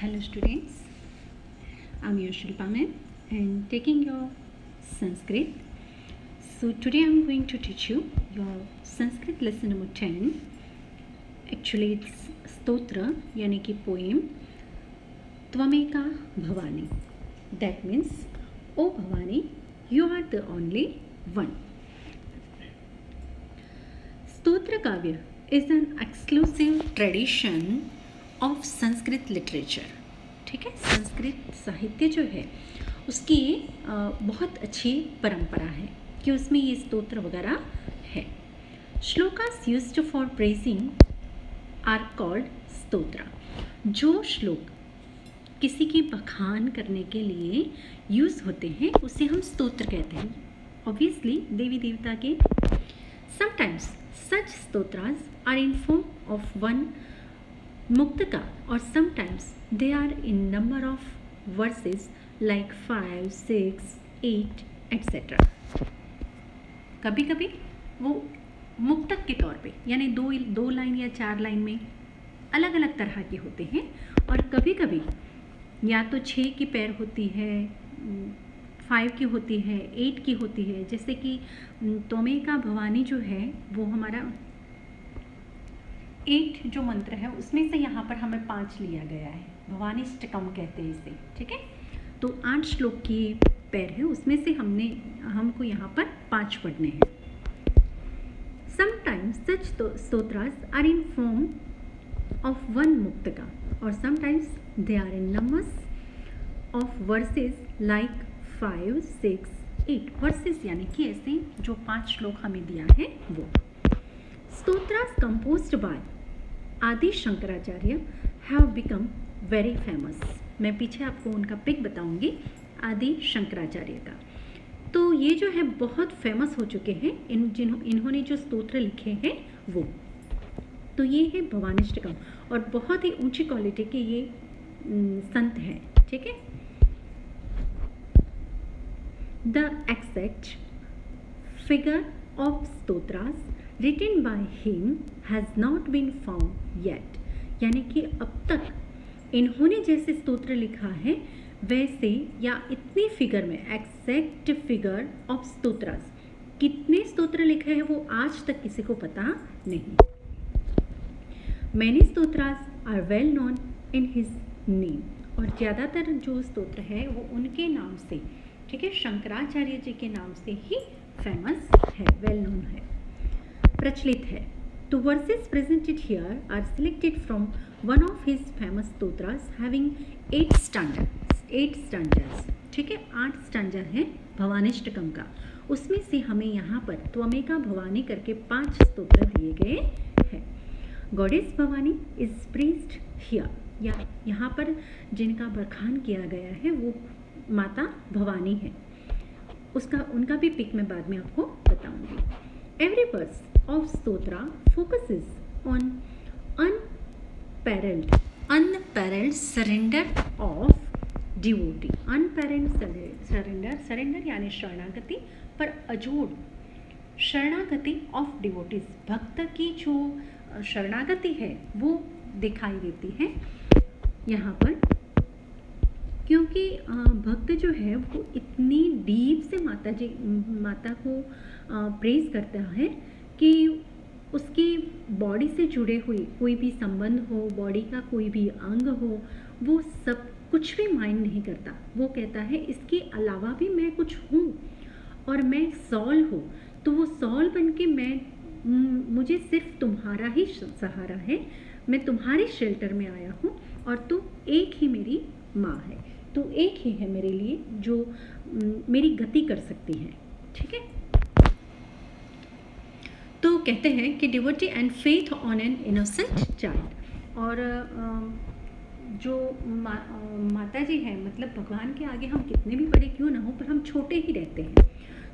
Hello students, I'm your Shilpa ma'am and taking your Sanskrit. So today I'm going to teach you your Sanskrit lesson number 10. Actually it's stotra यानी कि poem Tvameka Bhavani. That means, O Bhavani, you are the only one. Stotra Kavya is an exclusive tradition of Sanskrit literature. ठीक है, संस्कृत साहित्य जो है उसकी बहुत अच्छी परंपरा है कि उसमें ये स्तोत्र वगैरह है. Shlokas used for praising are called stotra. जो श्लोक किसी की बखान करने के लिए यूज़ होते हैं उसे हम स्तोत्र कहते हैं. ऑब्वियसली देवी देवता के. Sometimes such stotras are in form of one Muktaka, or sometimes they are in number of verses like 5, 6, 8, etc. कभी कभी वो मुक्तक के तौर पे यानी दो लाइन या 4 लाइन में अलग अलग तरह के होते हैं, और कभी कभी या तो 6 की पैर होती है, 5 की होती है, 8 की होती है. जैसे कि त्वमेका भवानी जो है वो हमारा 8 जो मंत्र है उसमें से यहाँ पर हमें 5 लिया गया है. भवानीष्टकम कहते हैं इसे. ठीक है, तो 8 श्लोक की पैर है, उसमें से हमको यहाँ पर 5 पढ़ने हैं. Sometimes such stotras are in form of one muktaka or sometimes they are in numbers of verses like 5, 6, 8 verses, यानी कि ऐसे जो 5 श्लोक हमें दिया है वो. स्तोत्रास कंपोज्ड बाय आदि Shankaracharya have become very famous. मैं पीछे आपको उनका पिक बताऊंगी आदि शंकराचार्य का. तो ये जो है बहुत फेमस हो चुके हैं. इन्होंने जो स्तोत्र लिखे हैं वो. तो ये है भवानीष्टकम और बहुत ही ऊंची क्वालिटी के ये संत हैं. ठीक है. The exact figure of stotras written by him has not been found yet. यानी कि अब तक इन्होंने जैसे स्तोत्र लिखा है वैसे या इतनी फिगर में एग्जैक्ट फिगर ऑफ स्तोत्रास कितने स्तोत्र लिखे हैं वो आज तक किसी को पता नहीं. Many stotras are well known in his name. और ज़्यादातर जो स्तोत्र है वो उनके नाम से, ठीक है, शंकराचार्य जी के नाम से ही फेमस है, वेल नोन है, प्रचलित है. तो verses presented here are selected from one of his famous stotras having 8 stanzas. ठीक है, 8 स्टैंडर है भवानीष्टकम का. उसमें से हमें यहाँ पर त्वमेका भवानी करके 5 स्तोत्र दिए गए हैं. Goddess Bhavani is praised here. या यहाँ पर जिनका बखान किया गया है वो माता भवानी है. उनका भी पिक मैं बाद में आपको बताऊंगी. Every verse of stotra focuses on unparalleled surrender of devotee. Unparalleled surrender यानी शरणागति पर अजोड़ शरणागति ऑफ डिवोटीज. भक्त की जो शरणागति है वो दिखाई देती है यहाँ पर, क्योंकि भक्त जो है वो इतनी डीप से माता को प्रेज करता है कि उसकी बॉडी से जुड़े हुए कोई भी संबंध हो, बॉडी का कोई भी अंग हो, वो सब कुछ भी माइंड नहीं करता. वो कहता है इसके अलावा भी मैं कुछ हूँ और मैं सॉल हूँ. तो वो सॉल बन के मुझे सिर्फ तुम्हारा ही सहारा है, मैं तुम्हारे शेल्टर में आया हूँ और तुम एक ही मेरी माँ है. तो एक ही है मेरे लिए जो मेरी गति कर सकती है. ठीक है. तो कहते हैं कि devotee and faith on an innocent child. और जो माता जी हैं, मतलब भगवान के आगे हम कितने भी बड़े क्यों ना हो पर हम छोटे ही रहते हैं.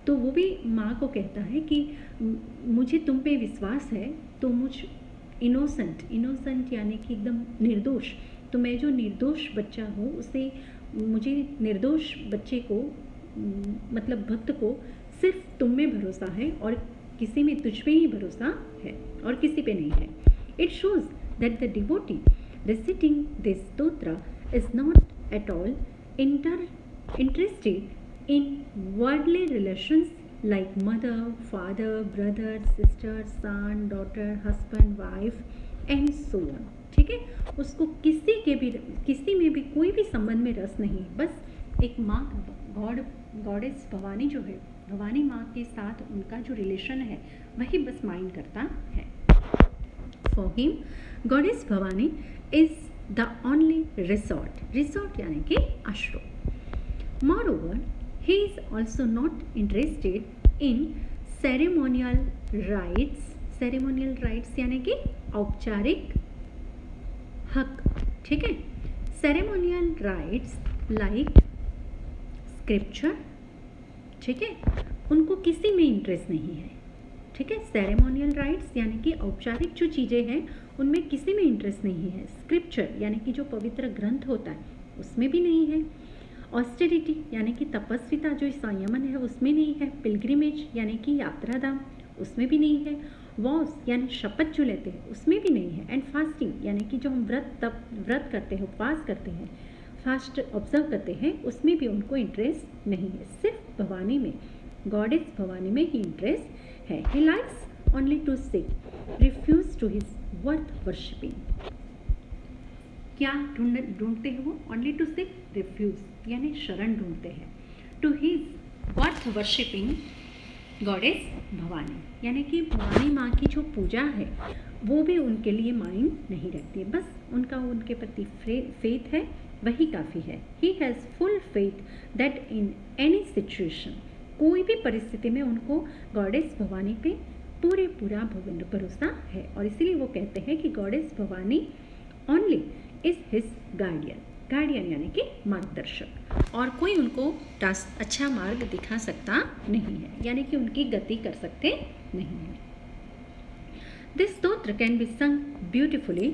तो वो भी माँ को कहता है कि मुझे तुम पे विश्वास है, तो मुझ इनोसेंट यानी कि एकदम निर्दोष. तो मैं जो निर्दोष बच्चा हूँ उसे, मुझे निर्दोष बच्चे को, मतलब भक्त को सिर्फ तुम में भरोसा है और किसी में, तुझ पे ही भरोसा है और किसी पे नहीं है. It shows that the devotee reciting this stotra is not at all interested in worldly relations like mother, father, brother, sister, son, daughter, husband, wife and so on. ठीक है, उसको किसी में भी कोई भी संबंध में रस नहीं, बस एक माँ गॉडेस भवानी जो है, भवानी माँ के साथ उनका जो रिलेशन है वही बस माइंड करता है. For him, Goddess Bhavani is the only resort यानी कि आश्रय. Moreover, he is also not interested in ceremonial rites यानी कि औपचारिक हक. ठीक है, ceremonial rites like scripture, ठीक है, उनको किसी में इंटरेस्ट नहीं है. ठीक है, सेरेमोनियल राइट्स यानी कि औपचारिक जो चीज़ें हैं उनमें किसी में इंटरेस्ट नहीं है. स्क्रिप्चर यानी कि जो पवित्र ग्रंथ होता है उसमें भी नहीं है. ऑस्टेरिटी यानी कि तपस्विता जो संयमन है उसमें नहीं है. पिलग्रिमेज यानी कि यात्रा धाम उसमें भी नहीं है. वॉस यानी शपथ जो लेते हैं उसमें भी नहीं है. एंड फास्टिंग यानी कि जो हम व्रत करते हैं, उपवास करते हैं, फास्ट ऑब्जर्व करते हैं, उसमें भी उनको इंटरेस्ट नहीं है. सिर्फ भवानी में, गॉडेस भवानी में ही इंटरेस्ट है. He likes only to seek, refuse to his worth worshipping. क्या ढूंढते हैं वो? Only to seek, refuse यानी शरण ढूंढते हैं. To his worth worshipping goddess Bhavani यानी कि भवानी माँ की जो पूजा है वो भी उनके लिए माइंड नहीं रखती है. बस उनका उनके प्रति फेथ है, वही काफ़ी है. He has full faith that in any situation, कोई भी परिस्थिति में उनको गॉडेस भवानी पे पूरा भरोसा है. और इसीलिए वो कहते हैं कि goddess Bhavani only is his guardian यानी कि मार्गदर्शक, और कोई उनको अच्छा मार्ग दिखा सकता नहीं है, यानी कि उनकी गति कर सकते नहीं है. This stotra can be sung beautifully.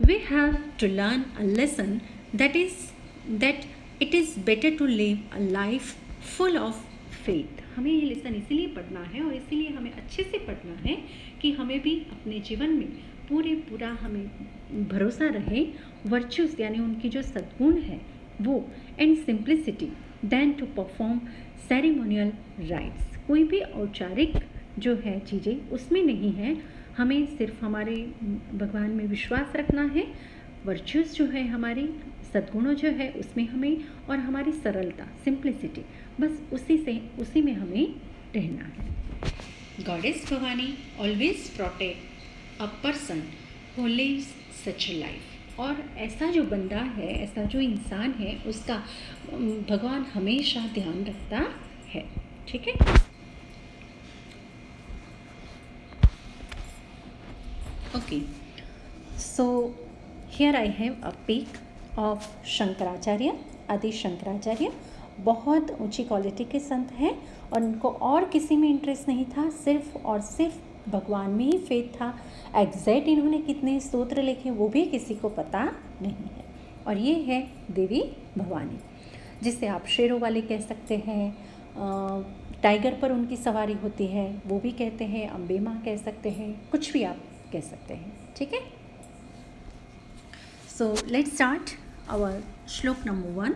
We have to learn a lesson that it is better to live a life full of faith. हमें ये लेसन इसीलिए पढ़ना है और इसीलिए हमें अच्छे से पढ़ना है कि हमें भी अपने जीवन में पूरा हमें भरोसा रहे वर्च्यूज़ यानी उनकी जो सद्गुण है वो, and simplicity then to perform ceremonial rites. कोई भी औपचारिक जो है चीज़ें उसमें नहीं है. हमें सिर्फ हमारे भगवान में विश्वास रखना है. वर्च्यूज़ जो है हमारी सद्गुणों जो है उसमें हमें, और हमारी सरलता सिंप्लिसिटी, बस उसी में हमें रहना है. Goddess Bhavani always protect a person who lives such a life. और ऐसा जो बंदा है, ऐसा जो इंसान है, उसका भगवान हमेशा ध्यान रखता है. ठीक है. Okay, so here I have a pic of Shankaracharya, Adi Shankaracharya. बहुत ऊंची क्वालिटी के संत हैं और उनको और किसी में इंटरेस्ट नहीं था, सिर्फ और सिर्फ भगवान में ही फेथ था. एग्जैक्ट इन्होंने कितने स्तोत्र लिखे वो भी किसी को पता नहीं है. और ये है देवी भवानी, जिसे आप शेरों वाले कह सकते हैं, टाइगर पर उनकी सवारी होती है वो भी कहते हैं, अम्बे माँ कह सकते हैं, कुछ भी आप कह सकते हैं. ठीक है. सो लेट्स स्टार्ट आवर श्लोक नंबर 1.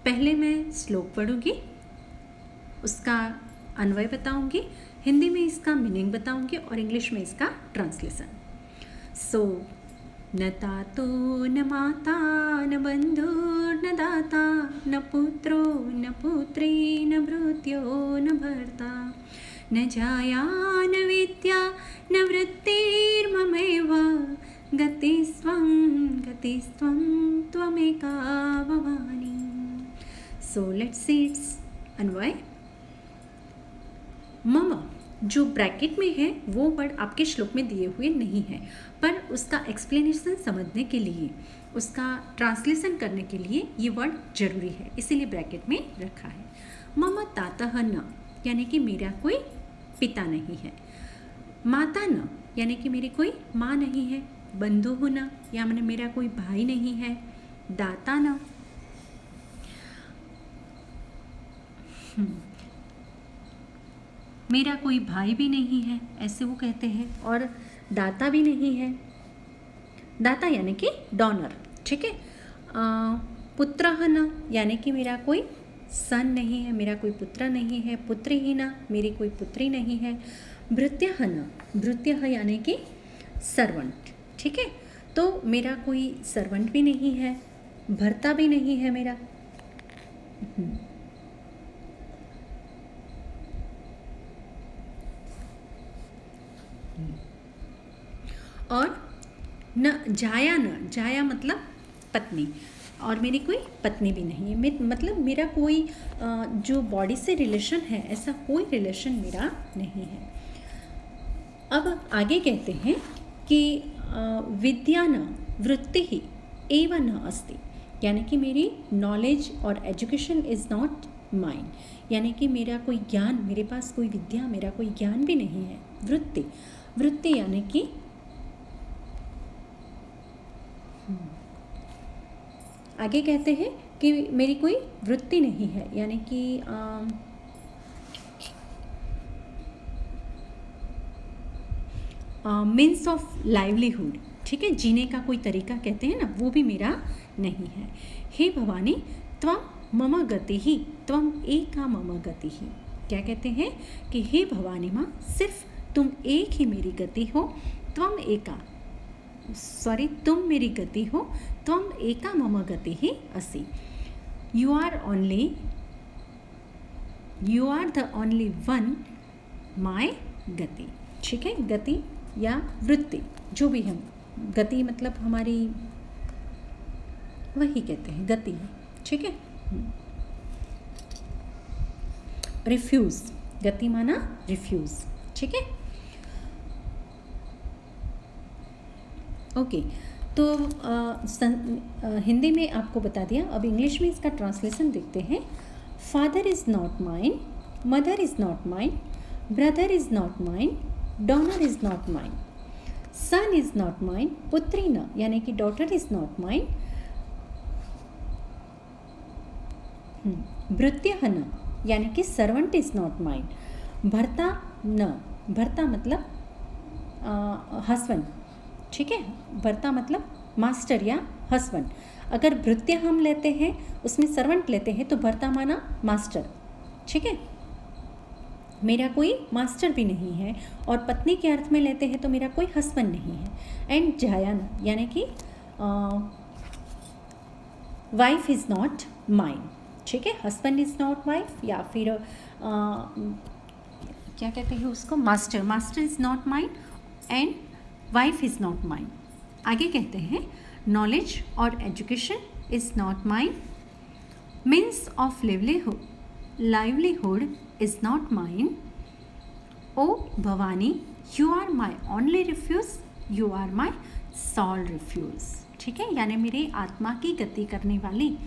पहले मैं श्लोक पढ़ूँगी, उसका अन्वय बताऊँगी, हिंदी में इसका मीनिंग बताऊँगी और इंग्लिश में इसका ट्रांसलेशन. सो न तातो न माता न बंधु न दाता न पुत्रो न पुत्री न भृत्यो न भर्ता न जाया न विद्या न वृत्तिर्ममेव गतिस्त्वं त्वमेका Bhavani. So let's see its anvaya. मम जो ब्रैकेट में है वो वर्ड आपके श्लोक में दिए हुए नहीं है, पर उसका एक्सप्लेनेशन समझने के लिए, उसका ट्रांसलेशन करने के लिए ये वर्ड जरूरी है, इसीलिए ब्रैकेट में रखा है. मम तातः न यानी कि मेरा कोई पिता नहीं है. माता न यानी कि मेरी कोई माँ नहीं है. बंधु न या मैंने मेरा कोई भाई नहीं है. दाता न मेरा कोई भाई भी नहीं है, ऐसे वो कहते हैं. और दाता भी नहीं है. दाता यानी कि डोनर. ठीक है. पुत्रः न, यानी कि मेरा कोई सन नहीं है, मेरा कोई पुत्र नहीं है। पुत्री ही न, मेरी कोई पुत्री नहीं है। भृत्यः न, भृत्यः यानी कि सर्वंट, ठीक है। तो मेरा कोई सर्वंट भी नहीं है, भर्ता भी नहीं है मेरा। और न जाया, न जाया मतलब पत्नी, और मेरी कोई पत्नी भी नहीं है। मतलब मेरा कोई जो बॉडी से रिलेशन है, ऐसा कोई रिलेशन मेरा नहीं है। अब आगे कहते हैं कि विद्या न वृत्ति ही एव न अस्ति, यानी कि मेरी नॉलेज और एजुकेशन इज़ नॉट माइन, यानी कि मेरा कोई ज्ञान, मेरे पास कोई विद्या, मेरा कोई ज्ञान भी नहीं है। वृत्ति, वृत्ति यानी कि आगे कहते हैं कि मेरी कोई वृत्ति नहीं है, यानी कि मीन्स ऑफ लाइवलीहुड, ठीक है, जीने का कोई तरीका कहते हैं ना, वो भी मेरा नहीं है। हे भवानी त्वं मम गति ही, त्वं एका मम गति ही। क्या कहते हैं कि हे भवानी माँ, सिर्फ तुम एक ही मेरी गति हो, त्वं एका, सॉरी, तुम मेरी गति हो, त्वं एका मम गति ही असि। You are the only one my gati, ठीक है। गति या वृत्ति, जो भी हम, गति मतलब हमारी, वही कहते हैं गति, ठीक है। रिफ्यूज, गति माना रिफ्यूज, ठीक है। ओके, तो हिंदी में आपको बता दिया। अब इंग्लिश में इसका ट्रांसलेशन देखते हैं। Father is not mine, mother is not mine, brother is not mine, donor is not mine, son is not mine, पुत्री न, यानी कि डॉटर इज़ नॉट माइन, भृत्यः न, यानी कि सर्वेंट इज़ नॉट माइन, भर्ता न, भर्ता मतलब हस्बैंड, ठीक है। भर्ता मतलब मास्टर या हस्बैंड। अगर भृत्य हम लेते हैं, उसमें सर्वेंट लेते हैं, तो भर्ता माना मास्टर, ठीक है। मेरा कोई मास्टर भी नहीं है। और पत्नी के अर्थ में लेते हैं तो मेरा कोई हस्बैंड नहीं है। एंड जायान, यानी कि वाइफ इज़ नॉट माइन, ठीक है। हस्बैंड इज़ नॉट वाइफ, या फिर क्या कहते हैं उसको, master, master is not mine and wife is not mine. आगे कहते हैं नॉलेज और education is not mine, means of livelihood is not mine. O Bhavani, you are my only refuge, you are my sole refuge, ठीक है। यानी मेरी आत्मा की गति करने वाली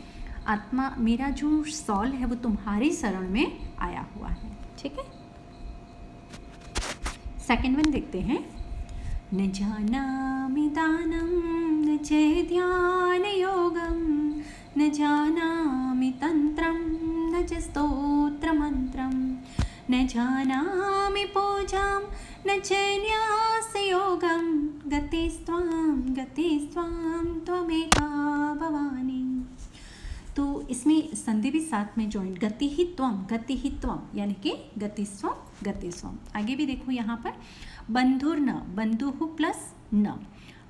आत्मा, मेरा जो सॉल है वो तुम्हारी शरण में आया हुआ है, ठीक है। सेकेंड वन देखते हैं। न जानामि दानं न च ध्यान योगं, न जानामि तंत्रं न च स्तोत्र मंत्रं, न जानामि पूजां न च न्यास योगं, गतिस्त्वां त्वमेका भवानी। तो इसमें संधि भी साथ में ज्वाइन, गति ही त्वम, यानी कि गतिस्वम। आगे भी देखो यहाँ पर, बंधुर्न, बंधुः प्लस न,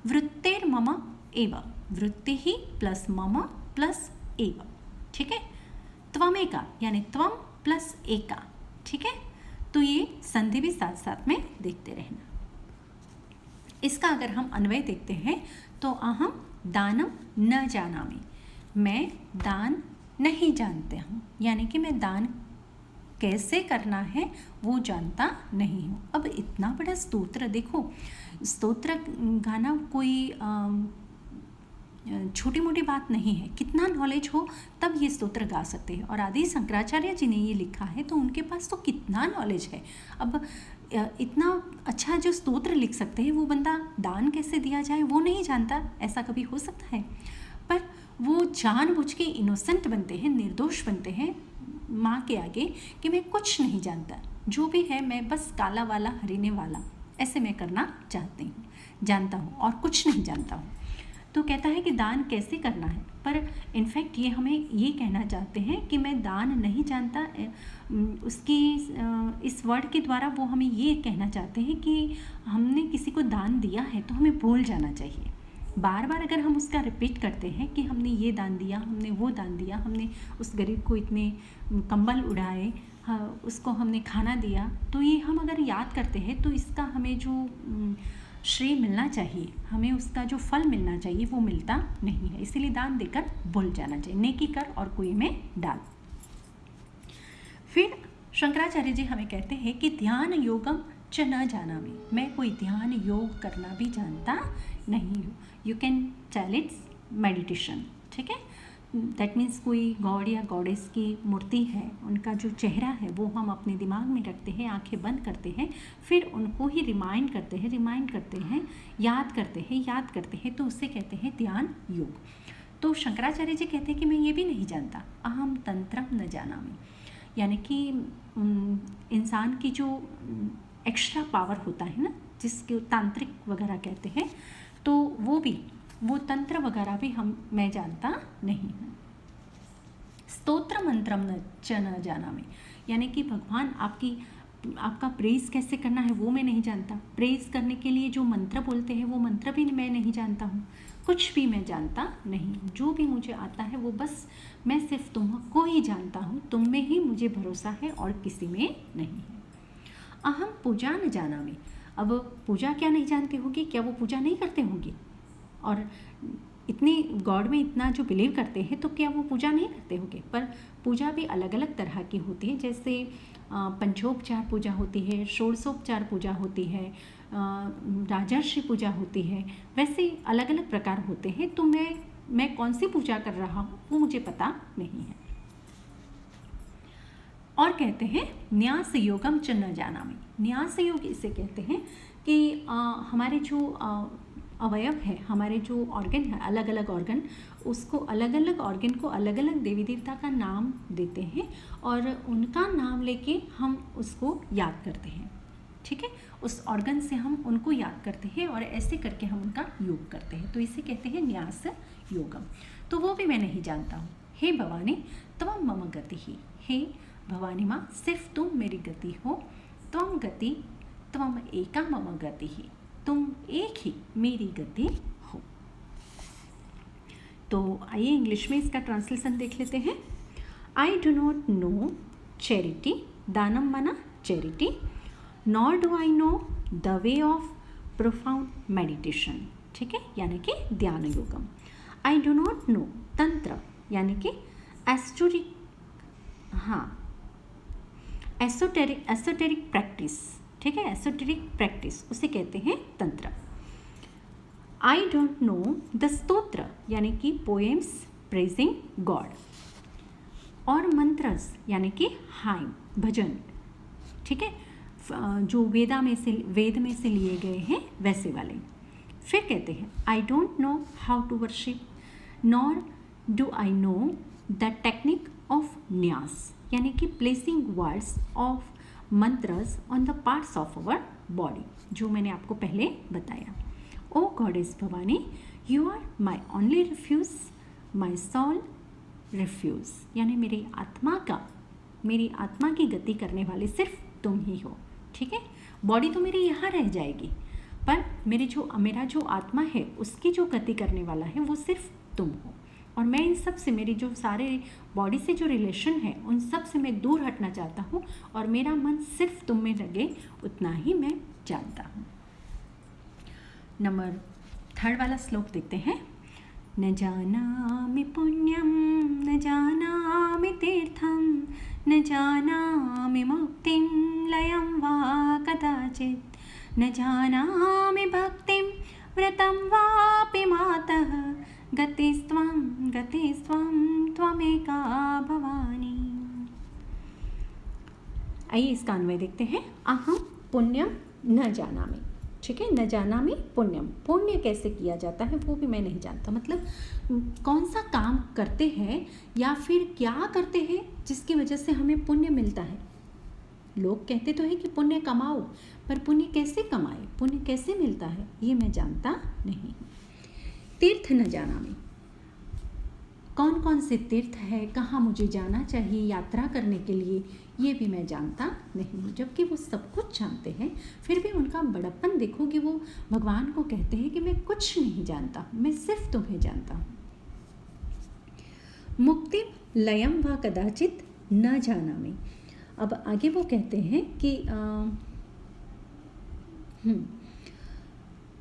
वृत्तिर्मम एव, वृत्ति ही प्लस मम प्लस एव, ठीक है। त्वमेका यानी त्वम प्लस एका, ठीक है। तो ये संधि भी साथ साथ में देखते रहना। इसका अगर हम अन्वय देखते हैं तो अहम दानम न जानामि, मैं दान नहीं जानते हूँ, यानी कि मैं दान कैसे करना है वो जानता नहीं हूँ। अब इतना बड़ा स्तोत्र देखो, स्तोत्र गाना कोई छोटी मोटी बात नहीं है, कितना नॉलेज हो तब ये स्तोत्र गा सकते हैं। और आदि शंकराचार्य जी ने ये लिखा है तो उनके पास तो कितना नॉलेज है। अब इतना अच्छा जो स्तोत्र लिख सकते हैं वो बंदा दान कैसे दिया जाए वो नहीं जानता, ऐसा कभी हो सकता है? पर वो जानबूझ के इनोसेंट बनते हैं, निर्दोष बनते हैं माँ के आगे कि मैं कुछ नहीं जानता, जो भी है मैं बस काला वाला हरीने वाला ऐसे मैं करना जानता हूँ और कुछ नहीं जानता हूँ। तो कहता है कि दान कैसे करना है, पर इनफैक्ट ये हमें ये कहना चाहते हैं कि मैं दान नहीं जानता। उसकी इस वर्ड के द्वारा वो हमें ये कहना चाहते हैं कि हमने किसी को दान दिया है तो हमें भूल जाना चाहिए। बार बार अगर हम उसका रिपीट करते हैं कि हमने ये दान दिया, हमने वो दान दिया, हमने उस गरीब को इतने कंबल उड़ाए, हाँ, उसको हमने खाना दिया, तो ये हम अगर याद करते हैं तो इसका हमें जो श्रेय मिलना चाहिए, हमें उसका जो फल मिलना चाहिए वो मिलता नहीं है। इसीलिए दान देकर भूल जाना चाहिए। नेकी कर और कुएं में डाल। फिर शंकराचार्य जी हमें कहते हैं कि ध्यान योगम च न जानामि, मैं कोई ध्यान योग करना भी जानता नहीं हूँ। You can tell its meditation, ठीक है। दैट मीन्स कोई गॉड या गॉडेस की मूर्ति है, उनका जो चेहरा है वो हम अपने दिमाग में रखते हैं, आंखें बंद करते हैं, फिर उनको ही रिमाइंड करते हैं, याद करते हैं, तो उससे कहते हैं ध्यान योग। तो शंकराचार्य जी कहते हैं कि मैं ये भी नहीं जानता, अहम तंत्रम न जानामि, यानी कि इंसान की जो एक्स्ट्रा पावर होता है ना, जिसके तांत्रिक वगैरह कहते हैं, तो वो तंत्र वगैरह भी मैं जानता नहीं हूँ। स्तोत्र मंत्रम न जानामि, यानी कि भगवान आपका प्रेज़ कैसे करना है वो मैं नहीं जानता। प्रेज़ करने के लिए जो मंत्र बोलते हैं वो मंत्र भी मैं नहीं जानता हूँ। कुछ भी मैं जानता नहीं। जो भी मुझे आता है वो बस मैं सिर्फ तुमको ही जानता हूँ, तुम में ही मुझे भरोसा है और किसी में नहीं है। अहम पूजा न जानामि, अब पूजा क्या नहीं जानते होंगे, क्या वो पूजा नहीं करते होंगे? और इतने गॉड में इतना जो बिलीव करते हैं तो क्या वो पूजा नहीं करते होंगे? पर पूजा भी अलग अलग तरह की होती है, जैसे पंचोपचार पूजा होती है, षोडशोपचार पूजा होती है, राजर्षि पूजा होती है, वैसे अलग अलग प्रकार होते हैं। तो मैं कौन सी पूजा कर रहा हूँ वो मुझे पता नहीं है। और कहते हैं न्यास योगम च न जानामि, न्यास योग इसे कहते हैं कि हमारे जो अवयव है, हमारे जो ऑर्गन है, अलग अलग ऑर्गन, उसको अलग अलग ऑर्गन को अलग अलग देवी देवता का नाम देते हैं और उनका नाम लेके हम उसको याद करते हैं, ठीक है। उस ऑर्गन से हम उनको याद करते हैं और ऐसे करके हम उनका योग करते हैं, तो इसे कहते हैं न्यास योगम। तो वो भी मैं नहीं जानता हूँ। हे भवानी त्वं मम गति ही, हे भवानी माँ सिर्फ तुम मेरी गति हो। त्वं गति त्वं एका मम गति ही, तुम एक ही मेरी गति हो। तो आइए इंग्लिश में इसका ट्रांसलेशन देख लेते हैं। I do not know charity, दानम माना charity, nor do I know the way of profound meditation, ठीक है, यानी कि ध्यान योगम। आई डू नॉट नो तंत्र, यानी कि एस्टोरिक, हाँ, एसोटेरिक प्रैक्टिस, ठीक है, एसोटेरिक प्रैक्टिस उसे कहते हैं तंत्र। आई डोंट नो द स्तोत्र, यानी कि पोएम्स प्रेजिंग गॉड, और मंत्रस यानी कि हाइम, भजन, ठीक है, जो वेद में से लिए गए हैं वैसे वाले। फिर कहते हैं I don't know how to worship, nor do I know the technique of nyasa, यानी कि placing words of mantras on the parts of our body, जो मैंने आपको पहले बताया। O goddess Bhavani, you are my only refuge, my soul refuge, यानी मेरी आत्मा की गति करने वाले सिर्फ तुम ही हो, ठीक है। बॉडी तो मेरी यहाँ रह जाएगी, पर मेरा जो आत्मा है उसकी जो गति करने वाला है वो सिर्फ तुम हो। और मैं इन सब से, मेरी जो सारे बॉडी से जो रिलेशन है उन सब से मैं दूर हटना चाहता हूँ और मेरा मन सिर्फ तुम में लगे, उतना ही मैं जानता हूँ। नंबर 3 वाला श्लोक देखते हैं। न जानामि पुण्यम न जानामि तीर्थम न जानामि मुक्तिं लयं वा कदाचित् न जानामि भक्तिं व्रतं वापि मातः गतिस्त्वं त्वमेका भवानी। आइए इसका अन्वय देखते हैं। अहम पुण्यम न जानामि, ठीक है, न जानामि पुण्यम, पुण्य कैसे किया जाता है वो भी मैं नहीं जानता। मतलब कौन सा काम करते हैं या फिर क्या करते हैं जिसकी वजह से हमें पुण्य मिलता है। लोग कहते तो हैं कि पुण्य कमाओ, पर पुण्य कैसे कमाए, पुण्य कैसे मिलता है, ये मैं जानता नहीं। तीर्थ न जाना में, कौन कौन से तीर्थ है, कहाँ मुझे जाना चाहिए यात्रा करने के लिए, ये भी मैं जानता नहीं हूँ। जबकि वो सब कुछ जानते हैं, फिर भी उनका बड़प्पन देखो कि वो भगवान को कहते हैं कि मैं कुछ नहीं जानता, मैं सिर्फ तुम्हें जानता हूँ। मुक्ति लयम व कदाचित न जाना में, अब आगे वो कहते हैं कि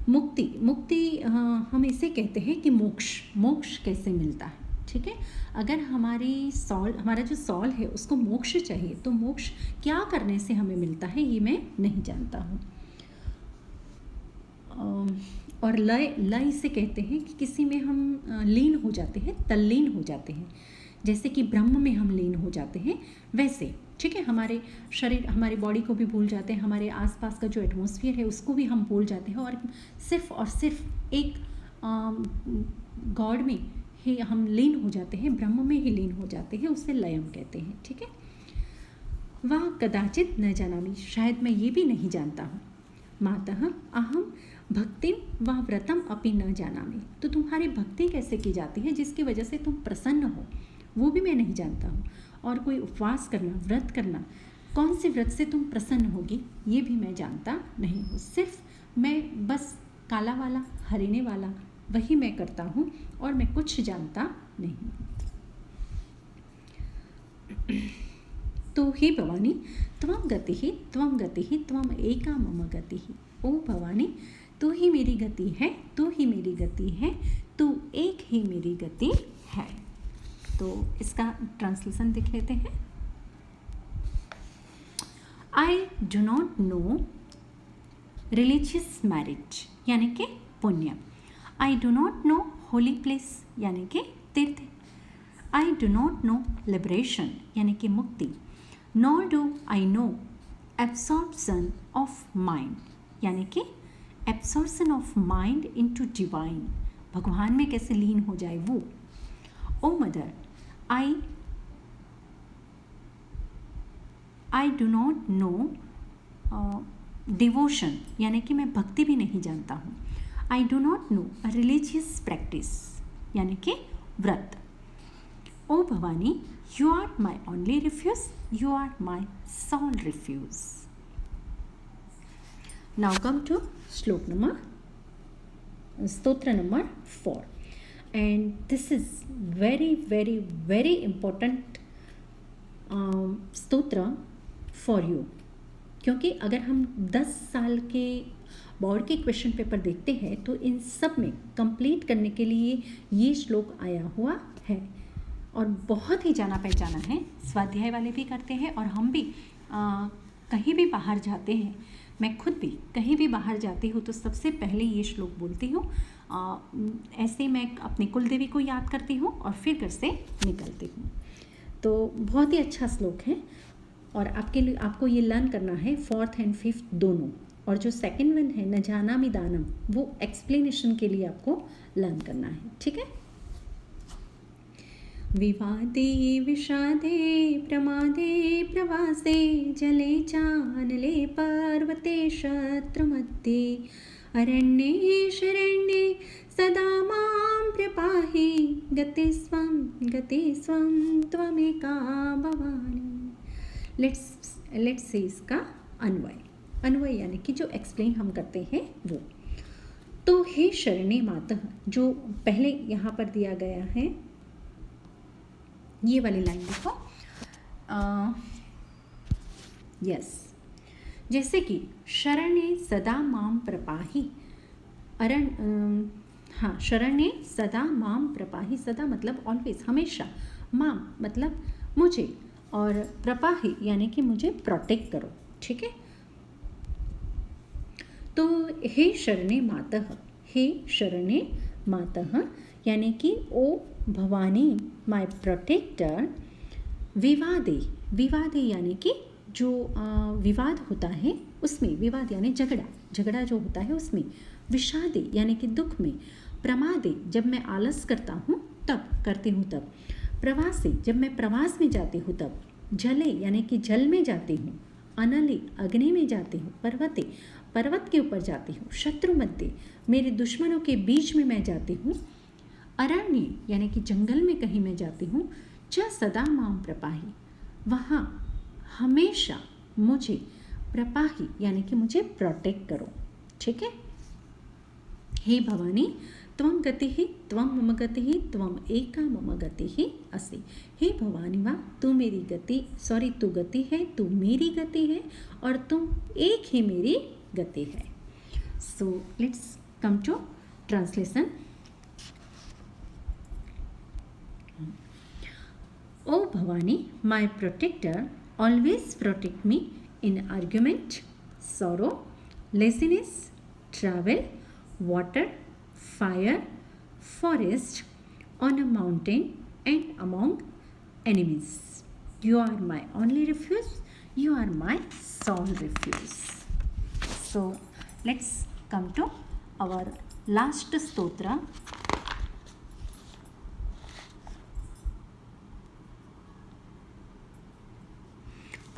मुक्ति हम इसे कहते हैं कि मोक्ष कैसे मिलता है, ठीक है। अगर हमारा जो सॉल है उसको मोक्ष चाहिए, तो मोक्ष क्या करने से हमें मिलता है ये मैं नहीं जानता हूँ। और लय इसे कहते हैं कि किसी में हम लीन हो जाते हैं, तल्लीन हो जाते हैं, जैसे कि ब्रह्म में हम लीन हो जाते हैं वैसे, ठीक है। हमारे शरीर, हमारी बॉडी को भी भूल जाते हैं, हमारे आसपास का जो एटमॉस्फेयर है उसको भी हम भूल जाते हैं, और सिर्फ एक गॉड में ही हम लीन हो जाते हैं, ब्रह्म में ही लीन हो जाते हैं, उसे लयम कहते हैं, ठीक है। वह कदाचित न जानामि, शायद मैं ये भी नहीं जानता हूँ। मातः अहम भक्तिम व व्रतम अपि न जानामि, तो तुम्हारी भक्ति कैसे की जाती है जिसकी वजह से तुम प्रसन्न हो, वो भी मैं नहीं जानता हूँ। और कोई उपवास करना, व्रत करना, कौन से व्रत से तुम प्रसन्न होगी, ये भी मैं जानता नहीं हूँ। सिर्फ मैं बस काला वाला, हरिने वाला, वही मैं करता हूँ, और मैं कुछ जानता नहीं। तो हे भवानी, त्वं गतिः त्वं एका मम गतिः। ओ भवानी, तू ही मेरी गति है, तू ही मेरी गति है, तू एक ही मेरी गति है। तो इसका ट्रांसलेशन देख लेते हैं। I do not know religious marriage यानी कि पुण्य, I do not know holy place यानी कि तीर्थ, I do not know liberation यानी कि मुक्ति, nor do I know absorption of mind यानी कि absorption of mind into divine, भगवान में कैसे लीन हो जाए वो। O mother, I do not know devotion यानी कि मैं भक्ति भी नहीं जानता हूँ। I do not know religious practice यानी कि व्रत। O Bhavani, you are my only refuge, you are my soul refuge. Now come to stotra number 4, and this is very important stotra for you, क्योंकि अगर हम 10 साल के बोर्ड के क्वेश्चन पेपर देखते हैं तो इन सब में कंप्लीट करने के लिए ये श्लोक आया हुआ है, और बहुत ही जाना पहचाना है, स्वाध्याय वाले भी करते हैं, और हम भी कहीं भी बाहर जाते हैं, मैं खुद भी कहीं भी बाहर जाती हूँ तो सबसे पहले ये श्लोक बोलती हूँ। ऐसे मैं अपनी कुल देवी को याद करती हूँ और फिर घर से निकलती हूँ। तो बहुत ही अच्छा श्लोक है, और आपको ये लर्न करना है 4th and 5th दोनों, और जो सेकंड वन है न जानामि दानम, वो एक्सप्लेनेशन के लिए आपको लर्न करना है, ठीक है। विवादे विषादे प्रमादे प्रवासे जले चानले पर्वते शत्रुमध्ये अरण्ये शरण्ये सदा मां प्रपाहि गते स्वं त्वमेका भवानी। लेट्स से इसका अन्वय यानी कि जो एक्सप्लेन हम करते हैं वो। तो हे शरणे मातः, जो पहले यहाँ पर दिया गया है, ये वाली लाइन देखो, यस, जैसे कि शरण्ये सदा माम प्रपाहि, शरण्ये सदा माम प्रपाहि, सदा मतलब ऑलवेज, हमेशा, माम मतलब मुझे, और प्रपाहि यानी कि मुझे प्रोटेक्ट करो, ठीक है। तो हे शरणे मातः यानी कि ओ भवानी माय प्रोटेक्टर, विवादे यानी कि जो विवाद होता है उसमें, विवाद यानी झगड़ा जो होता है उसमें, विषादे यानी कि दुख में, प्रमादे जब मैं आलस करता हूँ तब, प्रवासे जब मैं प्रवास में जाती हूँ तब, जले यानी कि जल में जाती हूँ, अनले अग्नि में जाती हूँ, पर्वते पर्वत के ऊपर जाती हूँ, शत्रु मध्य मेरे दुश्मनों के बीच में मैं जाती हूँ, अरण्य यानी कि जंगल में कहीं मैं जाती हूँ, च सदा माम प्रपाही, वहाँ हमेशा मुझे प्रपाही यानी कि मुझे प्रोटेक्ट करो। ठीक है। हे भवानी त्वं गतिः त्वं मम गतिः त्वं एका मम गतिः असि। हे भवानी माँ तू मेरी गति तू गति है, तू मेरी गति है और तुम एक ही मेरी गति है। So let's come to translation. O Bhavani my protector always protect me in argument, sorrow, laziness, travel, water, fire, forest, on a mountain and among enemies. You are my only refuge, you are my sole refuge. So let's come to our last stotra.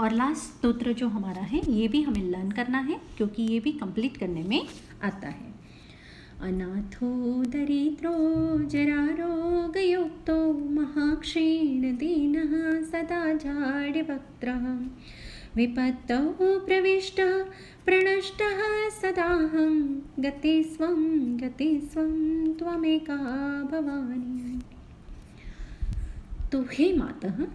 और last स्तोत्र जो हमारा है ये भी हमें learn करना है क्योंकि ये भी कंप्लीट करने में आता है। अनाथो दरिद्रो जरारोगयुक्तो महाक्षीण दीनः सदा जाड्यवक्त्रः विपत्तौ प्रविष्टः प्रणष्टः सदाहं गते स्वं त्वमेका भवानी। तो हे मातः,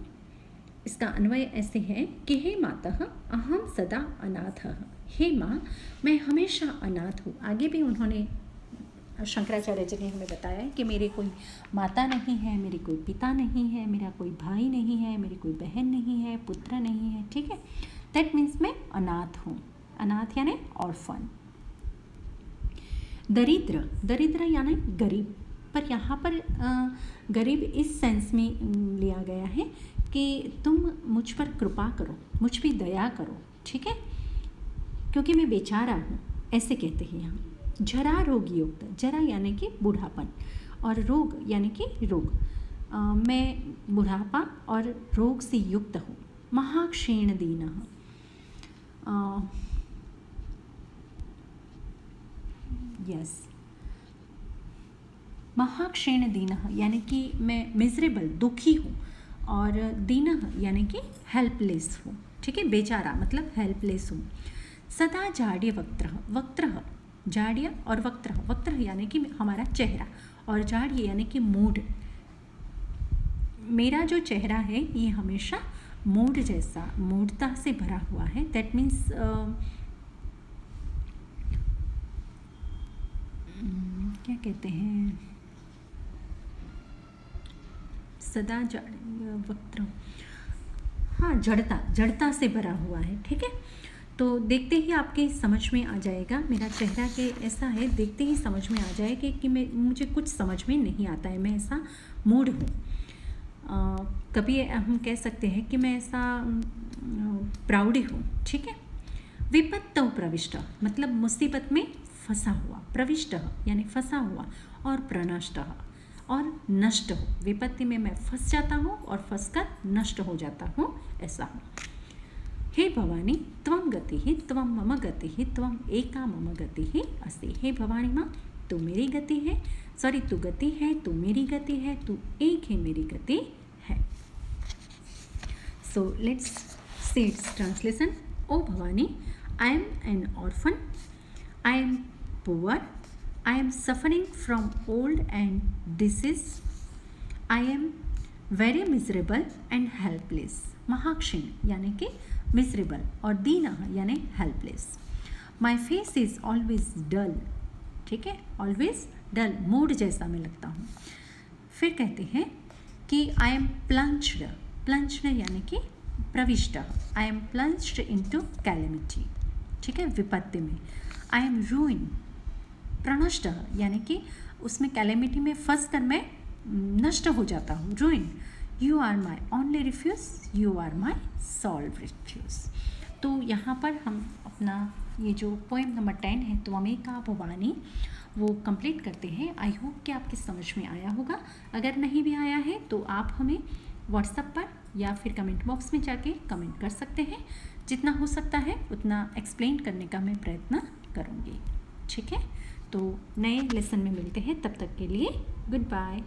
इसका अन्वय ऐसे है कि हे मातः अहम सदा अनाथः। हे माँ मैं हमेशा अनाथ हूँ। आगे भी उन्होंने शंकराचार्य जी ने हमें बताया है कि मेरे कोई माता नहीं है, मेरे कोई पिता नहीं है, मेरा कोई भाई नहीं है, मेरी कोई बहन नहीं है, पुत्र नहीं है। ठीक है, दैट मीन्स मैं अनाथ हूँ। अनाथ यानी ऑर्फन। दरिद्र यानी गरीब, पर यहाँ पर गरीब इस सेंस में लिया गया है कि तुम मुझ पर कृपा करो, मुझ पर दया करो। ठीक है, क्योंकि मैं बेचारा हूँ, ऐसे कहते हैं यहाँ। जरा रोग युक्त, जरा यानी कि बूढ़ापन और रोग यानी कि रोग। मैं बुढ़ापा और रोग से युक्त हूँ। महाक्षीण दीनः, यस, महाक्षीण दीनः यानी कि मैं मिजरेबल दुखी हूँ और दीनः यानी कि हेल्पलेस हूँ। ठीक है, बेचारा मतलब हेल्पलेस हूँ। सदा जाड्य वक्त्रः, जाड्य और वक्त्रः यानी कि हमारा चेहरा और जाड्य यानी कि मूड। मेरा जो चेहरा है ये हमेशा मूड जैसा, मूर्ता से भरा हुआ है। दैट मीन्स क्या कहते हैं, सदा वक्त्र, हाँ, जड़ता से भरा हुआ है। ठीक है, तो देखते ही आपके समझ में आ जाएगा। मेरा चेहरा के ऐसा है, देखते ही समझ में आ जाएगा कि मुझे कुछ समझ में नहीं आता है, मैं ऐसा मूड हूँ। कभी हम कह सकते हैं कि मैं ऐसा प्राउड हूँ। ठीक है, विपत्तौ प्रविष्ट मतलब मुसीबत में फंसा हुआ, प्रविष्ट यानी फंसा हुआ, और प्रनष्ट और नष्ट हो। विपत्ति में मैं फंस जाता हूँ और फंसकर नष्ट हो जाता हूँ, ऐसा हूँ। हे भवानी त्वं गतिः त्वं मम गतिः त्वं एका मम गतिः अस्ति। हे भवानी माँ तू मेरी गति है, तू गति है, तू मेरी गति है, तू एक ही मेरी गति है। So let's see its translation. O Bhavani, I am an orphan, I am poor, I am suffering from old and disease. I am very miserable and helpless. महाक्षीण यानी कि miserable और दीना यानी helpless. My face is always dull. ठीक है, always dull, mood जैसा मैं लगता हूँ। फिर कहते हैं कि I am plunged यानी कि प्रविष्ट। I am plunged into calamity. ठीक है, विपत्ति में। I am ruined, प्रनष्ट यानी कि उसमें कैलेमिटी में फंस कर मैं नष्ट हो जाता हूँ, ruin. You are my only refuge, you are my soul refuge. तो यहाँ पर हम अपना ये जो पोएम नंबर 10 है त्वमेका भवानी, वो कंप्लीट करते हैं। आई होप कि आपकी समझ में आया होगा। अगर नहीं भी आया है तो आप हमें व्हाट्सएप पर या फिर कमेंट बॉक्स में जाके कमेंट कर सकते हैं। जितना हो सकता है उतना एक्सप्लेन करने का मैं प्रयत्न करूँगी। ठीक है, तो नए लेसन में मिलते हैं, तब तक के लिए गुड बाय।